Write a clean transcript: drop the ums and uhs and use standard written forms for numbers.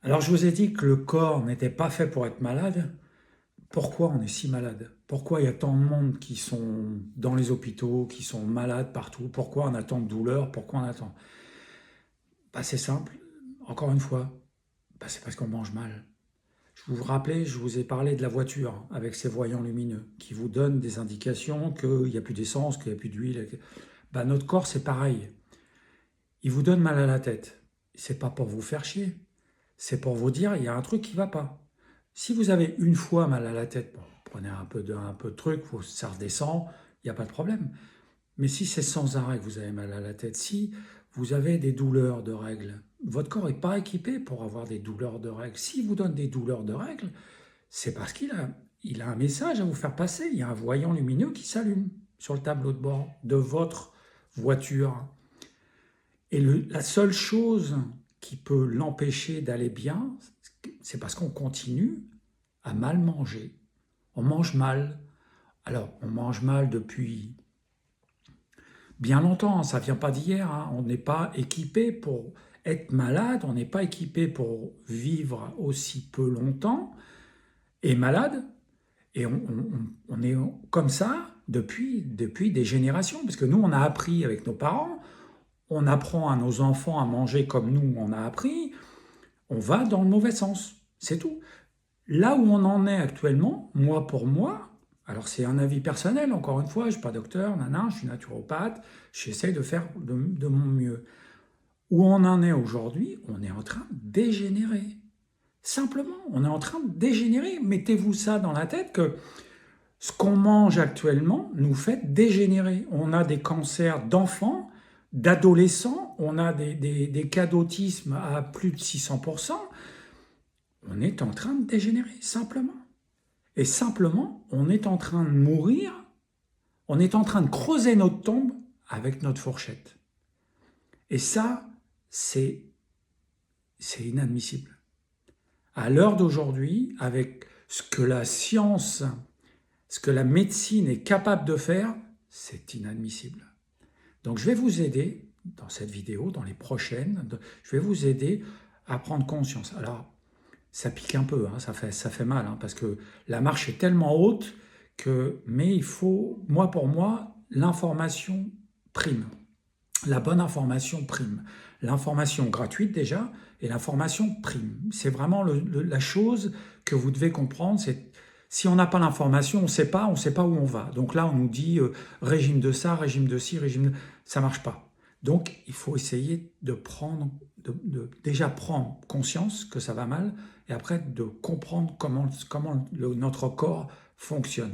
Alors, je vous ai dit que le corps n'était pas fait pour être malade. Pourquoi on est si malade? Pourquoi il y a tant de monde qui sont dans les hôpitaux, qui sont malades partout? Pourquoi on a tant de douleurs? Pourquoi on attend? C'est simple, encore une fois, c'est parce qu'on mange mal. Je vous rappelez, je vous ai parlé de la voiture avec ses voyants lumineux qui vous donnent des indications qu'il n'y a plus d'essence, qu'il n'y a plus d'huile. Notre corps, c'est pareil. Il vous donne mal à la tête. C'est pas pour vous faire chier. C'est pour vous dire, il y a un truc qui va pas. Si vous avez une fois mal à la tête, bon, prenez un peu de truc, ça redescend, il n'y a pas de problème. Mais si c'est sans arrêt que vous avez mal à la tête, si vous avez des douleurs de règles, votre corps n'est pas équipé pour avoir des douleurs de règles. S'il vous donne des douleurs de règles, c'est parce qu'il a un message à vous faire passer. Il y a un voyant lumineux qui s'allume sur le tableau de bord de votre voiture. Et la seule chose qui peut l'empêcher d'aller bien, c'est parce qu'on continue à mal manger. On mange mal. Alors, on mange mal depuis bien longtemps, ça ne vient pas d'hier. On n'est pas équipé pour être malade, on n'est pas équipé pour vivre aussi peu longtemps et malade. Et on est comme ça depuis des générations. Parce que nous, on a appris avec nos parents, on apprend à nos enfants à manger comme nous, on a appris, on va dans le mauvais sens. C'est tout. Là où on en est actuellement, moi pour moi, alors c'est un avis personnel, encore une fois, je ne suis pas docteur, je suis naturopathe, j'essaie de faire de mon mieux. Où on en est aujourd'hui, on est en train de dégénérer. Simplement, on est en train de dégénérer. Mettez-vous ça dans la tête que ce qu'on mange actuellement nous fait dégénérer. On a des cancers d'enfants, d'adolescents, on a des cas d'autisme à plus de 600%. On est en train de dégénérer, simplement. Et simplement, on est en train de mourir, on est en train de creuser notre tombe avec notre fourchette. Et ça, c'est inadmissible. À l'heure d'aujourd'hui, avec ce que la science, ce que la médecine est capable de faire, c'est inadmissible. Donc je vais vous aider dans cette vidéo, dans les prochaines, je vais vous aider à prendre conscience. Alors, ça pique un peu, ça fait mal, parce que la marche est tellement haute mais il faut, pour moi, l'information prime. La bonne information prime. L'information gratuite déjà, et l'information prime. C'est vraiment la chose que vous devez comprendre, c'est si on n'a pas l'information, on ne sait pas où on va. Donc là, on nous dit régime de ça, régime de ci, ça marche pas. Donc, il faut essayer de déjà prendre conscience que ça va mal, et après de comprendre comment notre corps fonctionne.